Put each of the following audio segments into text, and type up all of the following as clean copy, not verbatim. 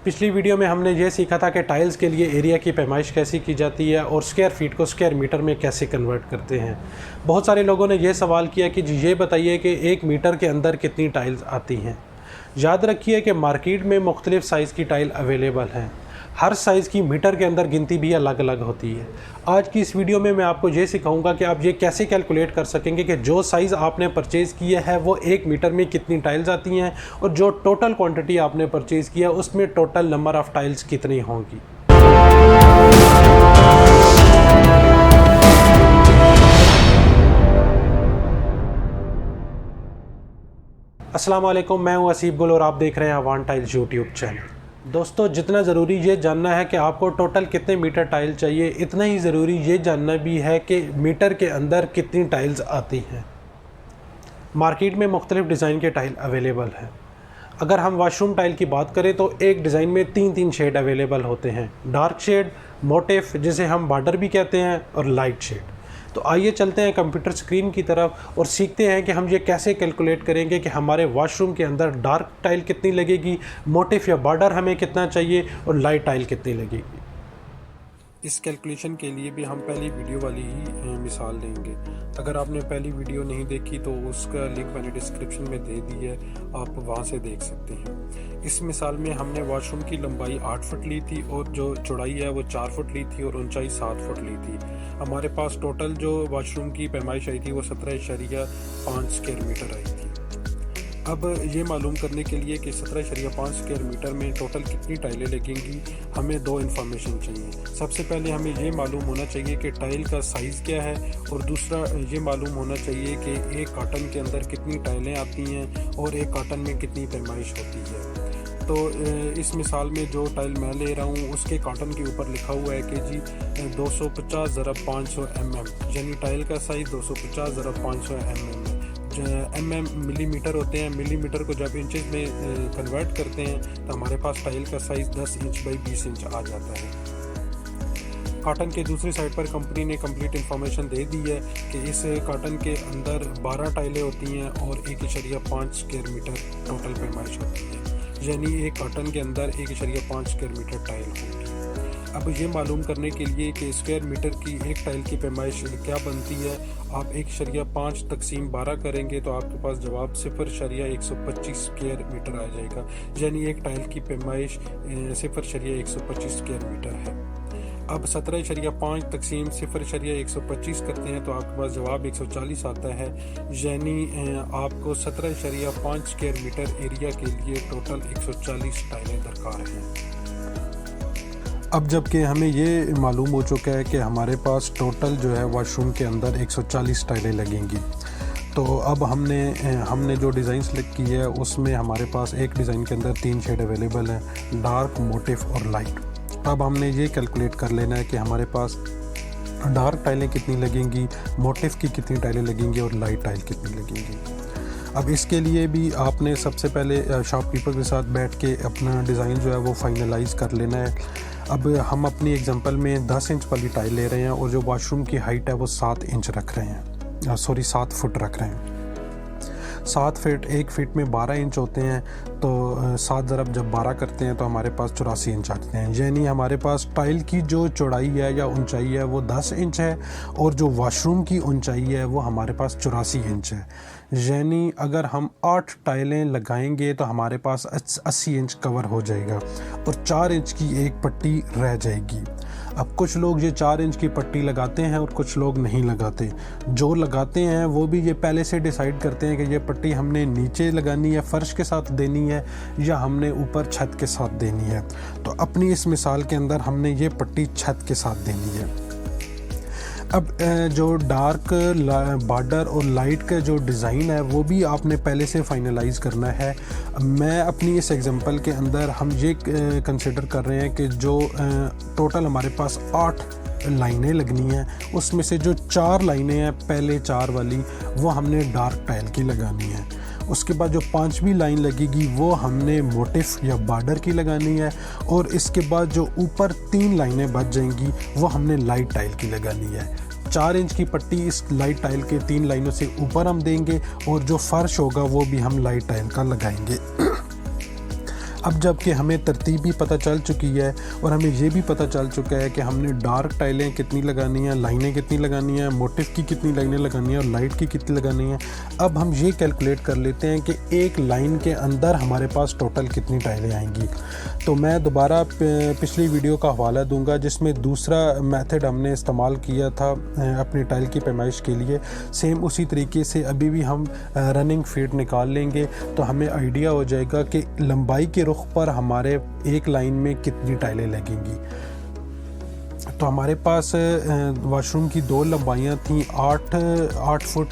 पिछली वीडियो में हमने ये सीखा था कि टाइल्स के लिए एरिया की पैमाइश कैसे की जाती है और स्क्वायर फीट को स्क्वायर मीटर में कैसे कन्वर्ट करते हैं। बहुत सारे लोगों ने ये सवाल किया कि जी ये बताइए कि 1 मीटर के अंदर कितनी टाइल्स आती हैं। याद रखिए कि मार्केट में मुख्तलिफ़ साइज़ की टाइल अवेलेबल हैं। हर साइज़ की मीटर के अंदर गिनती भी अलग अलग होती है। आज की इस वीडियो में मैं आपको ये सिखाऊंगा कि आप ये कैसे कैलकुलेट कर सकेंगे कि जो साइज़ आपने परचेज़ किया है वो 1 मीटर में कितनी टाइल्स आती हैं और जो टोटल क्वांटिटी आपने परचेज़ किया उसमें टोटल नंबर ऑफ़ टाइल्स कितनी होंगी। अस्सलाम वालेकुम, मैं हूं असीब गुल और आप देख रहे हैं अवान टाइल्स यूट्यूब चैनल। दोस्तों, जितना ज़रूरी ये जानना है कि आपको टोटल कितने मीटर टाइल चाहिए, इतना ही ज़रूरी ये जानना भी है कि मीटर के अंदर कितनी टाइल्स आती हैं। मार्केट में मुख्तलिफ़ डिज़ाइन के टाइल अवेलेबल हैं। अगर हम वाशरूम टाइल की बात करें तो एक डिज़ाइन में 3 शेड अवेलेबल होते हैं, डार्क शेड, मोटिफ जिसे हम बॉर्डर भी कहते हैं, और लाइट शेड। तो आइए चलते हैं कंप्यूटर स्क्रीन की तरफ और सीखते हैं कि हम ये कैसे कैलकुलेट करेंगे कि हमारे वॉशरूम के अंदर डार्क टाइल कितनी लगेगी, मोटिफ या बॉर्डर हमें कितना चाहिए और लाइट टाइल कितनी लगेगी। इस कैलकुलेशन के लिए भी हम पहली वीडियो वाली ही मिसाल लेंगे। अगर आपने पहली वीडियो नहीं देखी तो उसका लिंक मैंने डिस्क्रिप्शन में दे दी है, आप वहां से देख सकते हैं। इस मिसाल में हमने वॉशरूम की लंबाई 8 फुट ली थी और जो चौड़ाई है वो 4 फुट ली थी और ऊंचाई 7 फुट ली थी। हमारे पास टोटल जो वॉशरूम की पैमाइश आई थी वो 17.5 स्क्वायर मीटर आई थी। अब ये मालूम करने के लिए कि 17.5 स्क्वायर मीटर में टोटल कितनी टाइलें लगेंगी, हमें 2 इन्फॉर्मेशन चाहिए। सबसे पहले हमें ये मालूम होना चाहिए कि टाइल का साइज़ क्या है और दूसरा ये मालूम होना चाहिए कि एक कार्टन के अंदर कितनी टाइलें आती हैं और एक कार्टन में कितनी पैमाइश होती है। तो इस मिसाल में जो टाइल मैं ले रहा हूँ उसके कार्टन के ऊपर लिखा हुआ है कि जी 250/500 mm, यानी टाइल का साइज़ 250/500 mm है। mm मिलीमीटर होते हैं। मिलीमीटर को जब इंचेस में कन्वर्ट करते हैं तो हमारे पास टाइल का साइज़ 10 इंच बाई 20 इंच आ जाता है। कार्टन के दूसरी साइड पर कंपनी ने कंप्लीट इन्फॉर्मेशन दे दी है कि इस कार्टन के अंदर 12 टाइलें होती हैं और 1.5 स्क्वायर मीटर टोटल पैमाइश होती है, यानी एक कार्टन के अंदर 1.5 स्क्वायर मीटर टाइल होगी। अब ये मालूम करने के लिए कि स्क्वायर मीटर की एक टाइल की पैमाइश क्या बनती है, आप 1.5 तकसीम 12 करेंगे तो आपके पास जवाब 0.125 स्क्वायर मीटर आ जाएगा, यानी एक टाइल की पैमाइश 0.125 स्क्वायर मीटर है। अब 17.5 तकसीम 0.125 करते हैं तो आपके पास जवाब 140 आता है, यानी आपको 17.5 स्क्वायर मीटर एरिया के लिए टोटल 140 टाइलें दरकार हैं। अब जबकि हमें ये मालूम हो चुका है कि हमारे पास टोटल जो है वॉशरूम के अंदर 140 टाइलें लगेंगी, तो अब हमने जो डिज़ाइन सेलेक्ट की है उसमें हमारे पास एक डिज़ाइन के अंदर 3 शेड अवेलेबल हैं, डार्क, मोटिफ और लाइट। अब हमने ये कैलकुलेट कर लेना है कि हमारे पास डार्क टाइलें कितनी लगेंगी, मोटिफ की कितनी टाइलें लगेंगी और लाइट टाइल कितनी लगेंगी। अब इसके लिए भी आपने सबसे पहले शॉपकीपर के साथ बैठ के अपना डिज़ाइन जो है वो फाइनलाइज़ कर लेना है। अब हम अपनी एग्जांपल में 10 इंच वाली टाइल ले रहे हैं और जो वॉशरूम की हाइट है वो 7 इंच रख रहे हैं, 7 फुट रख रहे हैं। 7 फीट, 1 फीट में 12 इंच होते हैं, तो 7 ज़रब जब 12 करते हैं तो हमारे पास 84 इंच आते हैं, यानी हमारे पास टाइल की जो चौड़ाई है या ऊंचाई है वो 10 इंच है और जो वॉशरूम की ऊंचाई है वो हमारे पास 84 इंच है। यानी अगर हम 8 टाइलें लगाएंगे तो हमारे पास 80 इंच कवर हो जाएगा और 4 इंच की एक पट्टी रह जाएगी। अब कुछ लोग ये 4 इंच की पट्टी लगाते हैं और कुछ लोग नहीं लगाते। जो लगाते हैं वो भी ये पहले से डिसाइड करते हैं कि ये पट्टी हमने नीचे लगानी है, फर्श के साथ देनी है या हमने ऊपर छत के साथ देनी है। तो अपनी इस मिसाल के अंदर हमने ये पट्टी छत के साथ देनी है। अब जो डार्क, बॉर्डर और लाइट का जो डिज़ाइन है वो भी आपने पहले से फाइनलाइज़ करना है। मैं अपनी इस एग्जांपल के अंदर हम ये कंसिडर कर रहे हैं कि जो टोटल हमारे पास 8 लाइनें लगनी हैं उसमें से जो 4 लाइनें हैं, पहले 4 वाली वो हमने डार्क टाइल की लगानी है। उसके बाद जो 5वीं लाइन लगेगी वो हमने मोटिफ या बॉर्डर की लगानी है और इसके बाद जो ऊपर 3 लाइनें बच जाएंगी वो हमने लाइट टाइल की लगानी है। 4 इंच की पट्टी इस लाइट टाइल के 3 लाइनों से ऊपर हम देंगे और जो फर्श होगा वो भी हम लाइट टाइल का लगाएंगे। अब जबकि हमें तरतीब भी पता चल चुकी है और हमें ये भी पता चल चुका है कि हमने डार्क टाइलें कितनी लगानी हैं, लाइनें कितनी लगानी हैं, मोटिव की कितनी लाइनें लगानी हैं और लाइट की कितनी लगानी हैं, अब हम ये कैलकुलेट कर लेते हैं कि एक लाइन के अंदर हमारे पास टोटल कितनी टाइलें आएंगी। तो मैं दोबारा पिछली वीडियो का हवाला दूंगा जिसमें दूसरा मेथड हमने इस्तेमाल किया था अपनी टाइल की पैमाइश के लिए। सेम उसी तरीके से अभी भी हम रनिंग फीट निकाल लेंगे तो हमें आइडिया हो जाएगा कि लंबाई के रुख पर हमारे एक लाइन में कितनी टाइलें लगेंगी। तो हमारे पास वॉशरूम की 2 लंबाइयाँ थीं 8 फुट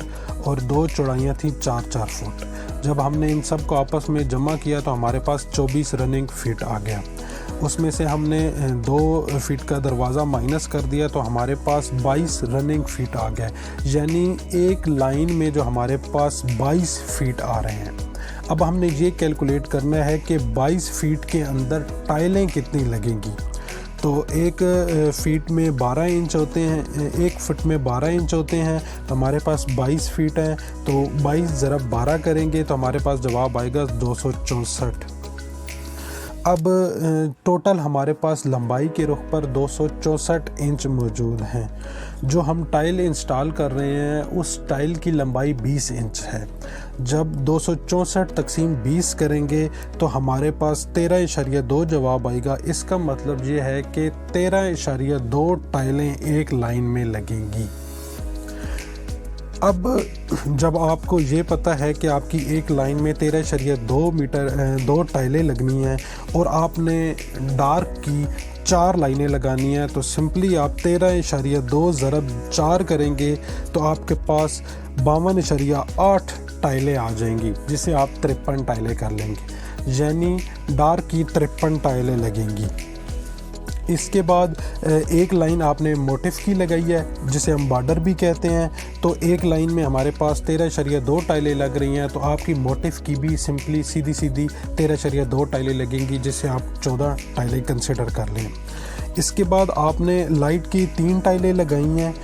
और 2 चौड़ाइयाँ थीं 4 फुट। जब हमने इन सब को आपस में जमा किया तो हमारे पास 24 रनिंग फीट आ गया। उसमें से हमने 2 फीट का दरवाज़ा माइनस कर दिया तो हमारे पास 22 रनिंग फीट आ गया, यानी एक लाइन में जो हमारे पास 22 फीट आ रहे हैं। अब हमने ये कैलकुलेट करना है कि 22 फीट के अंदर टाइलें कितनी लगेंगी। तो एक फीट में 12 इंच होते हैं, 1 फुट में 12 इंच होते हैं, तो हमारे पास 22 फीट हैं। तो 22 ज़रब 12 करेंगे तो हमारे पास जवाब आएगा 264। अब टोटल हमारे पास लंबाई के रुख पर 264 इंच मौजूद हैं। जो हम टाइल इंस्टॉल कर रहे हैं उस टाइल की लंबाई 20 इंच है। जब 264 तकसीम 20 करेंगे तो हमारे पास 13.2 जवाब आएगा। इसका मतलब ये है कि 13.2 टाइलें एक लाइन में लगेंगी। अब जब आपको ये पता है कि आपकी एक लाइन में 13.2 टाइलें लगनी हैं और आपने डार्क की 4 लाइनें लगानी हैं, तो सिंपली आप 13.2 ज़रब 4 करेंगे तो आपके पास 52.8 टाइलें आ जाएंगी, जिसे आप 53 टाइलें कर लेंगे, यानी डार्क की 53 टाइलें लगेंगी। इसके बाद एक लाइन आपने मोटिव की लगाई है जिसे हम बॉर्डर भी कहते हैं, तो एक लाइन में हमारे पास 13.2 टाइलें लग रही हैं, तो आपकी मोटिव की भी सिंपली सीधी 13.2 टाइलें लगेंगी, जिसे आप 14 टाइलें कंसिडर कर लें। इसके बाद आपने लाइट की 3 टाइलें लगाई हैं।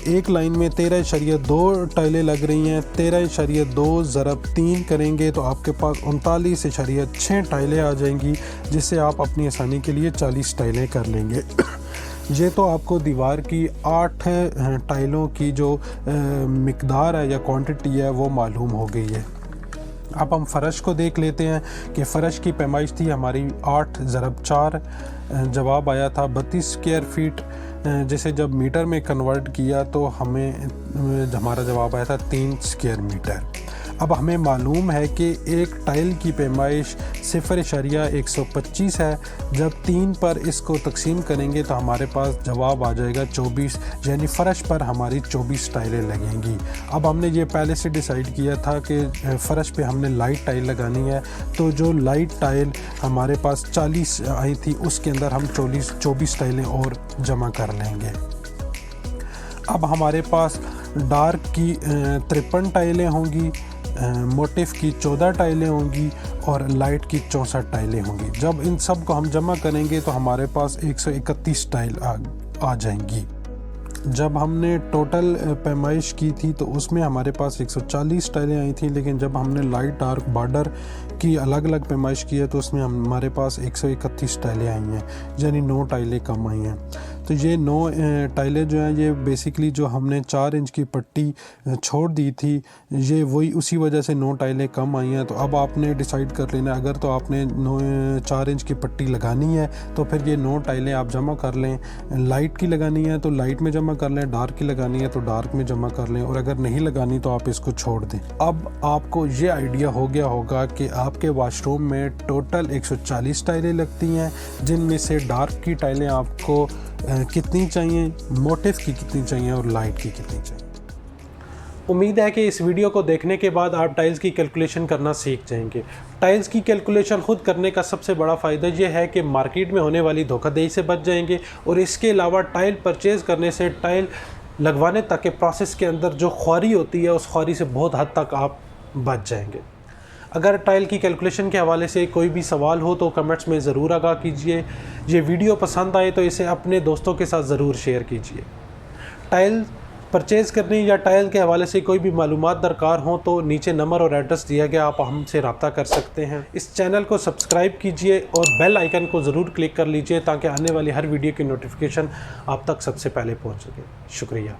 एक लाइन में 13.2 टाइलें लग रही हैं, 13.2 ज़रब 3 करेंगे तो आपके पास 39.6 टाइलें आ जाएंगी, जिससे आप अपनी आसानी के लिए 40 टाइलें कर लेंगे। ये तो आपको दीवार की 8 टाइलों की जो मिकदार है या क्वांटिटी है वो मालूम हो गई है। अब हम फ़र्श को देख लेते हैं कि फ़र्श की पैमाइश थी हमारी 8 ज़रब 4, जवाब आया था 32 स्क्वायर फीट, जिसे जब मीटर में कन्वर्ट किया तो हमारा जवाब आया था 3 स्क्वायर मीटर। अब हमें मालूम है कि एक टाइल की पैमाइश 0.125 है। जब 3 पर इसको तकसीम करेंगे तो हमारे पास जवाब आ जाएगा 24, यानी फ़र्श पर हमारी 24 टाइलें लगेंगी। अब हमने ये पहले से डिसाइड किया था कि फ़र्श पे हमने लाइट टाइल लगानी है, तो जो लाइट टाइल हमारे पास 40 आई थी उसके अंदर हम 24 टाइलें और जमा कर लेंगे। अब हमारे पास डार्क की 53 टाइलें होंगी, मोटिव की 14 टाइलें होंगी और लाइट की 64 टाइलें होंगी। जब इन सब को हम जमा करेंगे तो हमारे पास 131 टाइल आ जाएंगी। जब हमने टोटल पैमाइश की थी तो उसमें हमारे पास 140 टाइलें आई थी, लेकिन जब हमने लाइट डार्क बॉर्डर की अलग अलग पैमाइश की है तो उसमें हमारे पास 131 टाइलें आई हैं, यानी 9 टाइलें कम आई हैं। तो ये 9 टाइलें जो हैं ये बेसिकली जो हमने 4 इंच की पट्टी छोड़ दी थी, ये वही उसी वजह से 9 टाइलें कम आई हैं। तो अब आपने डिसाइड कर लेना, अगर तो आपने 4 इंच की पट्टी लगानी है तो फिर ये 9 टाइलें आप जमा कर लें। लाइट की लगानी है तो लाइट में जमा कर लें, डार्क की लगानी है तो डार्क में जमा कर लें, और अगर नहीं लगानी तो आप इसको छोड़ दें। अब आपको ये आइडिया हो गया होगा कि आपके वॉशरूम में टोटल 140 टाइलें लगती हैं, जिनमें से डार्क की टाइलें आपको कितनी चाहिए, मोटिव की कितनी चाहिए और लाइट की कितनी चाहिए। उम्मीद है कि इस वीडियो को देखने के बाद आप टाइल्स की कैलकुलेशन करना सीख जाएंगे। टाइल्स की कैलकुलेशन खुद करने का सबसे बड़ा फ़ायदा यह है कि मार्केट में होने वाली धोखाधड़ी से बच जाएंगे, और इसके अलावा टाइल परचेज़ करने से टाइल लगवाने तक के प्रोसेस के अंदर जो ख्वारी होती है उस ख्वारी से बहुत हद तक आप बच जाएंगे। अगर टाइल की कैलकुलेशन के हवाले से कोई भी सवाल हो तो कमेंट्स में ज़रूर आगाह कीजिए। ये वीडियो पसंद आए तो इसे अपने दोस्तों के साथ ज़रूर शेयर कीजिए। टाइल परचेज़ करनी या टाइल के हवाले से कोई भी मालूमात दरकार हो तो नीचे नंबर और एड्रेस दिया गया, आप हमसे रब्ता कर सकते हैं। इस चैनल को सब्सक्राइब कीजिए और बेल आइकन को ज़रूर क्लिक कर लीजिए ताकि आने वाली हर वीडियो की नोटिफिकेशन आप तक सबसे पहले पहुँच सके। शुक्रिया।